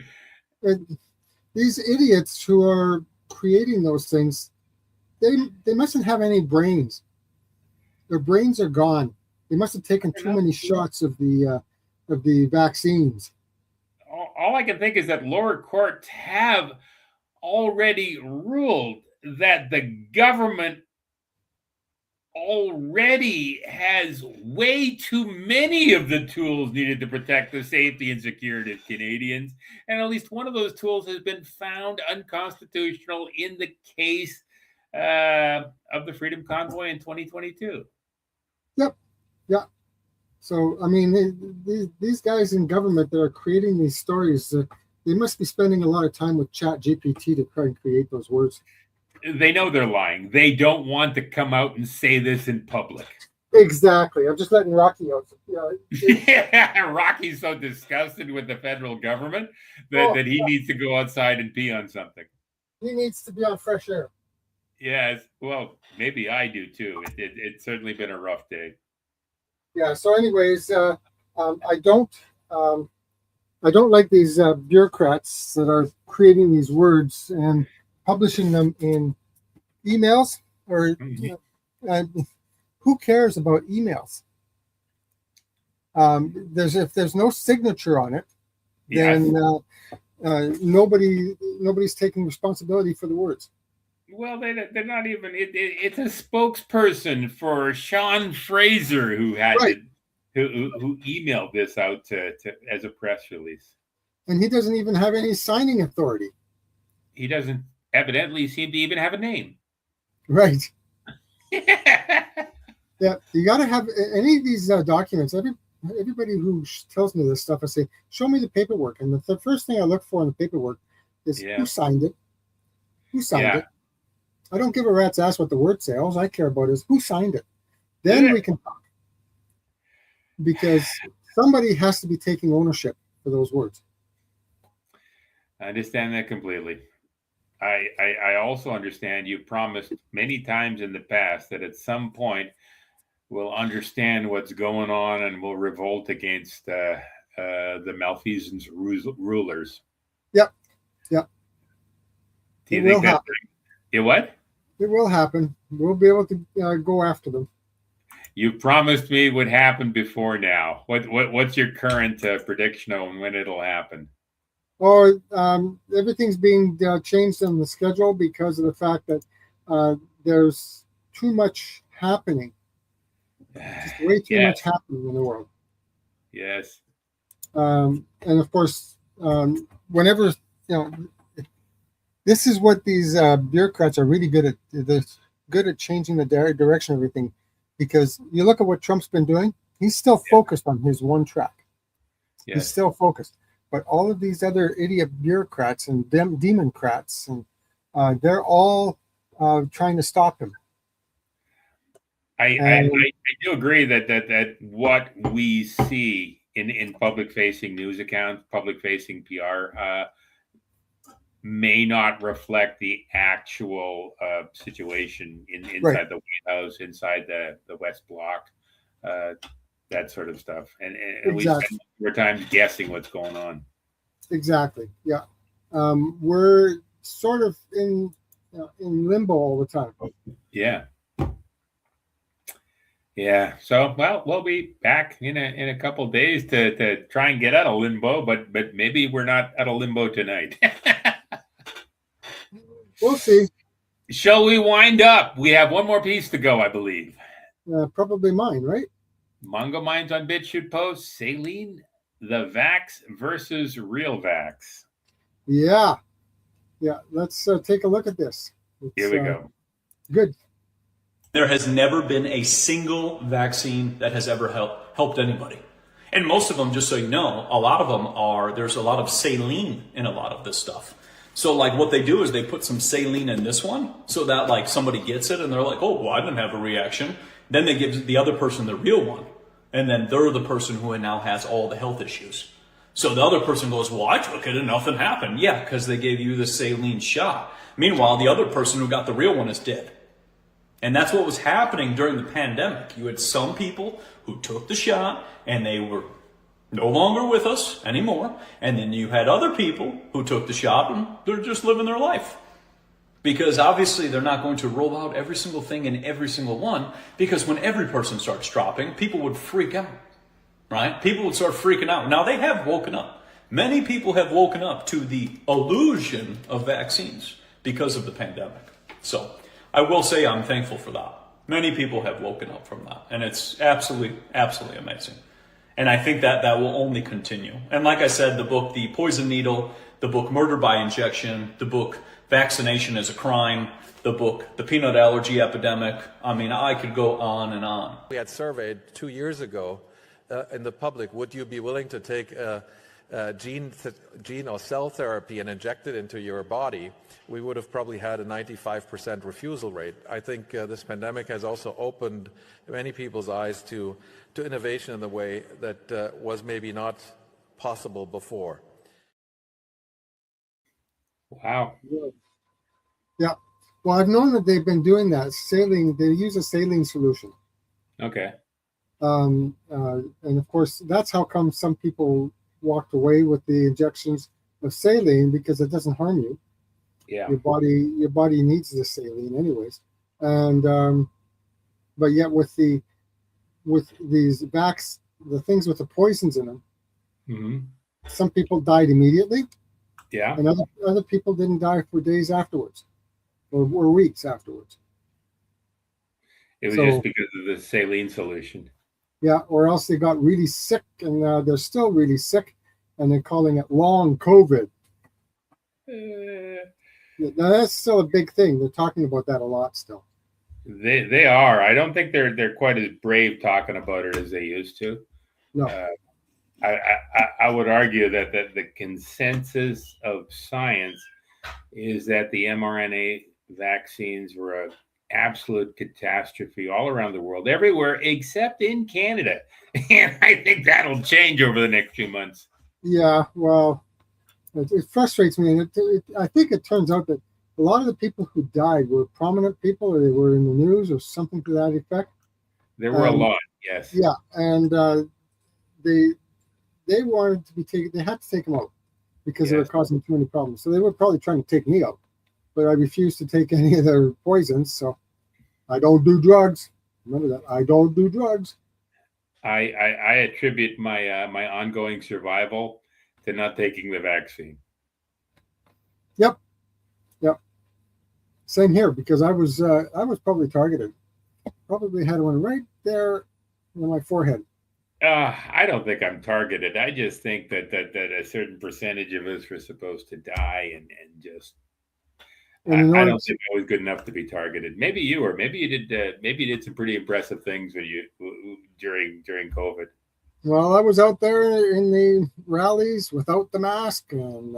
These idiots who are creating those things, they mustn't have any brains. Their brains are gone. They must have taken too many shots of the vaccines. All I can think is that lower courts have already ruled that the government already has way too many of the tools needed to protect the safety and security of Canadians. And at least one of those tools has been found unconstitutional in the case of the Freedom Convoy in 2022. Yep. Yeah. So, I mean, these guys in government that are creating these stories, they must be spending a lot of time with Chat GPT to try and create those words. They know they're lying. They don't want to come out and say this in public. Exactly. I'm just letting Rocky out. Rocky's so disgusted with the federal government that he needs to go outside and pee on something. He needs to be on fresh air. Yes. Well, maybe I do too. It's certainly been a rough day. Yeah. So, anyways, I don't. I don't like these bureaucrats that are creating these words and publishing them in emails. Or uh, who cares about emails? If there's no signature on it, then nobody's taking responsibility for the words. Well, they're not even. It's a spokesperson for Sean Fraser who had Right. who emailed this out to as a press release. And he doesn't even have any signing authority. He doesn't evidently seem to even have a name. Right. Yeah, you got to have any of these documents. Everybody who tells me this stuff, I say, show me the paperwork. And the first thing I look for in the paperwork is who signed it. Who signed it? I don't give a rat's ass what the words say. All I care about is who signed it. Then we can talk. Because somebody has to be taking ownership for those words. I understand that completely. I also understand you promised many times in the past that at some point we'll understand what's going on and we'll revolt against the malfeasance rulers. Yep. Do you think that? What? It will happen. We'll be able to go after them. You promised me it would happen before now. What's your current prediction on when it'll happen? Oh, everything's being changed on the schedule because of the fact that there's too much happening. Just way too much happening in the world. Yes. And of course, whenever, this is what these bureaucrats are really good at. They're good at changing the direction of everything. Because you look at what Trump's been doing, he's still focused on his one track. Yes. He's still focused. But all of these other idiot bureaucrats and democrats, and they're all trying to stop him. I do agree that what we see in public-facing news accounts, public-facing PR, may not reflect the actual situation inside the White House, inside the West Block, that sort of stuff. And we spend more time guessing what's going on. Exactly. Yeah. We're sort of in limbo all the time. Yeah. Yeah. So, well, we'll be back in a couple of days to try and get out of limbo, but maybe we're not out of limbo tonight. We'll see. Shall we wind up? We have one more piece to go, I believe. Probably mine, right? Mongo Minds on BitChute post, Saline, the Vax versus Real Vax. Yeah. Let's take a look at this. Here we go. Good. There has never been a single vaccine that has ever helped anybody. And most of them, just so you know, a lot of them there's a lot of saline in a lot of this stuff. So like what they do is they put some saline in this one so that like somebody gets it and they're like, oh, well, I didn't have a reaction. Then they give the other person the real one. And then they're the person who now has all the health issues. So the other person goes, well, I took it and nothing happened. Yeah, because they gave you the saline shot. Meanwhile, the other person who got the real one is dead. And that's what was happening during the pandemic. You had some people who took the shot and they were no longer with us anymore. And then you had other people who took the shot and they're just living their life. Because obviously they're not going to roll out every single thing in every single one, because when every person starts dropping, people would freak out, right? People would start freaking out. Now they have woken up. Many people have woken up to the illusion of vaccines because of the pandemic. So I will say I'm thankful for that. Many people have woken up from that, and it's absolutely, absolutely amazing. And I think that will only continue. And like I said, the book, The Poison Needle, the book, Murder by Injection, the book, Vaccination is a Crime, the book, The Peanut Allergy Epidemic. I mean, I could go on and on. We had surveyed 2 years ago in the public, would you be willing to take gene or cell therapy and inject it into your body? We would have probably had a 95% refusal rate. I think this pandemic has also opened many people's eyes to innovation in the way that was maybe not possible before. Wow. Yeah. Well, I've known that they've been doing that. Saline, they use a saline solution. Okay. And of course, that's how come some people walked away with the injections of saline, because it doesn't harm you. Yeah. Your body needs the saline anyways. And but yet with these vax, the things with the poisons in them, Mm-hmm. some people died immediately, Yeah. and other people didn't die for days afterwards, or weeks afterwards. It was So, just because of the saline solution. yeah, or else they got really sick, and they're still really sick, and they're calling it long COVID. Now that's still a big thing. They're talking about that a lot still. They are. I don't think they're quite as brave talking about it as they used to. No. I would argue that the consensus of science is that the mRNA vaccines were an absolute catastrophe all around the world, everywhere except in Canada. And I think that'll change over the next few months. Yeah, well, it frustrates me. And I think it turns out that a lot of the people who died were prominent people, or they were in the news or something to that effect. There were a lot, yes. Yeah, and they wanted to be taken. They had to take them out because they were causing too many problems. So they were probably trying to take me out, but I refused to take any of their poisons. So I don't do drugs. Remember that. I don't do drugs. I attribute my my ongoing survival to not taking the vaccine. Yep. Same here, because I was probably targeted. Probably had one right there on my forehead. I don't think I'm targeted. I just think that a certain percentage of us were supposed to die, and just I don't think I was good enough to be targeted. Maybe you were. Maybe you did some pretty impressive things when you during COVID. Well, I was out there in the rallies without the mask and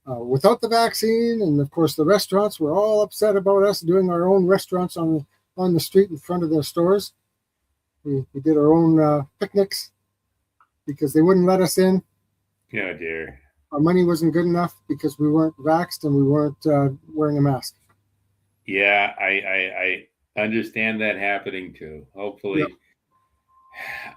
without the vaccine, and of course the restaurants were all upset about us doing our own restaurants on the street in front of their stores. We did our own picnics because they wouldn't let us in. Oh dear. Our money wasn't good enough because we weren't vaxxed and we weren't wearing a mask. Yeah, I understand that happening too. Hopefully. Yep.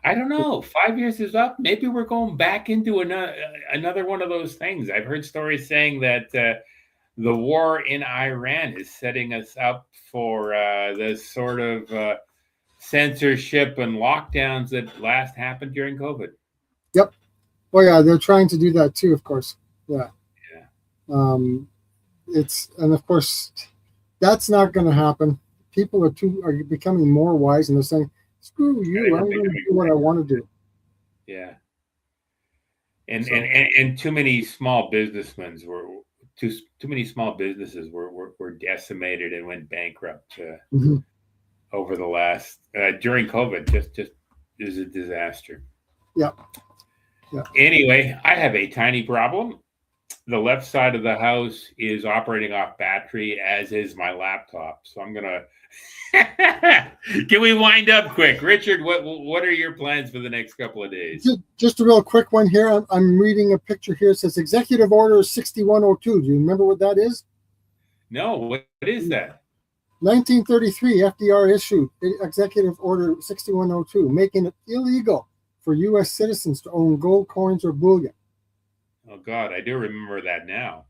I don't know. 5 years is up. Maybe we're going back into another one of those things. I've heard stories saying that the war in Iran is setting us up for this sort of censorship and lockdowns that last happened during COVID. Yep. Oh yeah, they're trying to do that too, of course. Yeah. And of course that's not going to happen. People are becoming more wise, and they're saying, "Screw you! I'm going to do what I want to do." Yeah. And too many small businessmen too many small businesses were decimated and went bankrupt over the last during COVID. Just is a disaster. Yeah. Anyway, I have a tiny problem. The left side of the house is operating off battery, as is my laptop. So I'm gonna. Can we wind up quick, Richard? What are your plans for the next couple of days? Just a real quick one here. I'm reading a picture here. It says Executive Order 6102. Do you remember what that is? No. What is that? 1933, FDR issued Executive Order 6102, making it illegal for U.S. citizens to own gold coins or bullion. Oh, God, I do remember that now.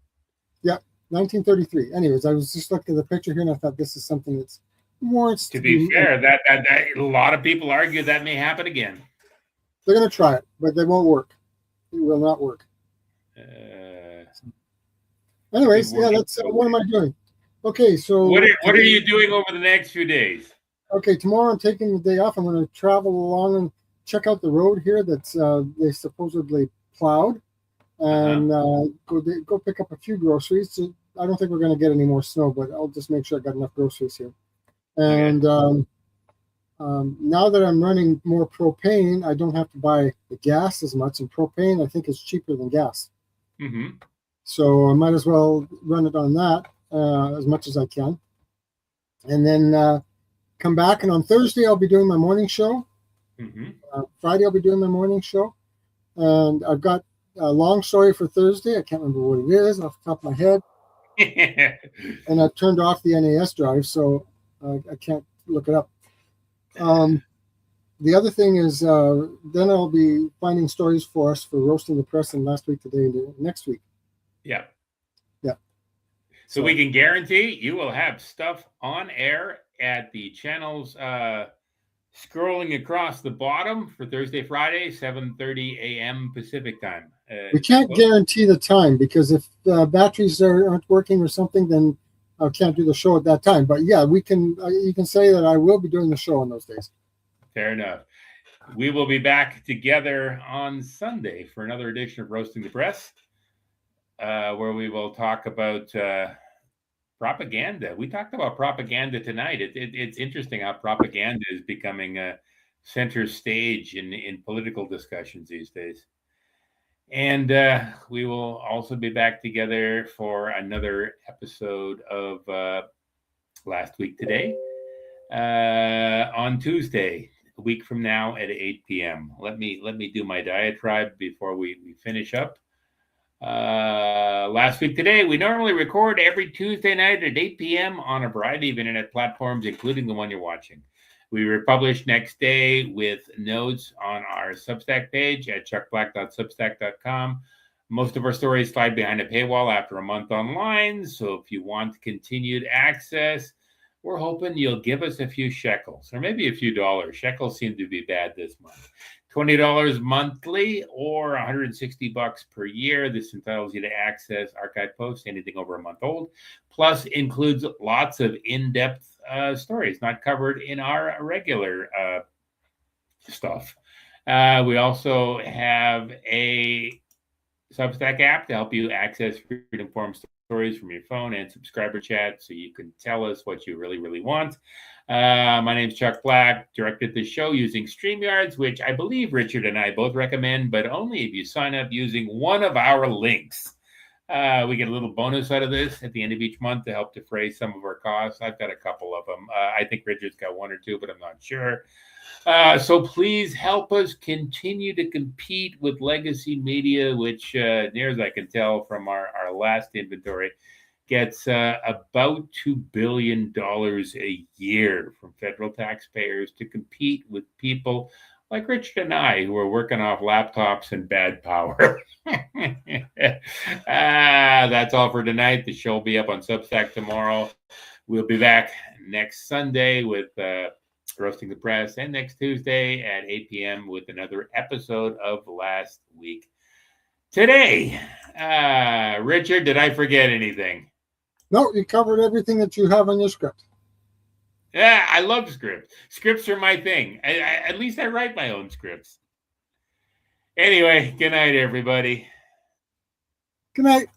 Yeah, 1933. Anyways, I was just looking at the picture here, and I thought this is something that's warrants to be fair, that a lot of people argue that may happen again. They're going to try it, but they won't work. It will not work. Anyways, yeah, that's what am I doing? Okay, so what are you doing over the next few days? Okay, tomorrow I'm taking the day off. I'm going to travel along and check out the road here that's they supposedly plowed, and go pick up a few groceries. So I don't think we're going to get any more snow, but I'll just make sure I got enough groceries here. And now that I'm running more propane, I don't have to buy the gas as much. And propane, I think, is cheaper than gas. Mm-hmm. So I might as well run it on that as much as I can. And then come back. And on Thursday, I'll be doing my morning show. Mm-hmm. Friday, I'll be doing my morning show. And I've got a long story for Thursday. I can't remember what it is off the top of my head. and I turned off the NAS drive, so I can't look it up. The other thing is, then I'll be finding stories for us for Roasting the Press and Last Week Today and next week. Yeah. Yeah. So we can guarantee you will have stuff on air at the channels scrolling across the bottom for Thursday, Friday, 7:30 a.m. Pacific time. We can't guarantee the time because if batteries aren't working or something, then I can't do the show at that time. But yeah, we can. You can say that I will be doing the show on those days. Fair enough. We will be back together on Sunday for another edition of Roasting the Press, where we will talk about propaganda. We talked about propaganda tonight. It's interesting how propaganda is becoming a center stage in political discussions these days. And we will also be back together for another episode of Last Week Today on Tuesday, a week from now at 8 p.m. Let me do my diatribe before we finish up. Last Week Today, we normally record every Tuesday night at 8 p.m. on a variety of internet platforms, including the one you're watching. We republish next day with notes on our Substack page at chuckblack.substack.com. Most of our stories slide behind a paywall after a month online, so if you want continued access, we're hoping you'll give us a few shekels, or maybe a few dollars. Shekels seem to be bad this month. $20 monthly or $160 per year. This entitles you to access archive posts, anything over a month old, plus includes lots of in-depth stories not covered in our regular stuff. We also have a Substack app to help you access Freedom stories from your phone and subscriber chat so you can tell us what you really, really want. My name is Chuck Black, directed the show using StreamYards, which I believe Richard and I both recommend, but only if you sign up using one of our links. We get a little bonus out of this at the end of each month to help defray some of our costs. I've got a couple of them. I think Richard's got one or two, but I'm not sure. So please help us continue to compete with legacy media, which, near as I can tell from our last inventory, gets about $2 billion a year from federal taxpayers to compete with people like Richard and I, who are working off laptops and bad power. That's all for tonight. The show will be up on Substack tomorrow. We'll be back next Sunday with Roasting the Press, and next Tuesday at 8 p.m. with another episode of Last Week Today. Richard, did I forget anything? No, you covered everything that you have on your script. Yeah, I love scripts. Scripts are my thing. At least I write my own scripts. Anyway, good night, everybody. Good night.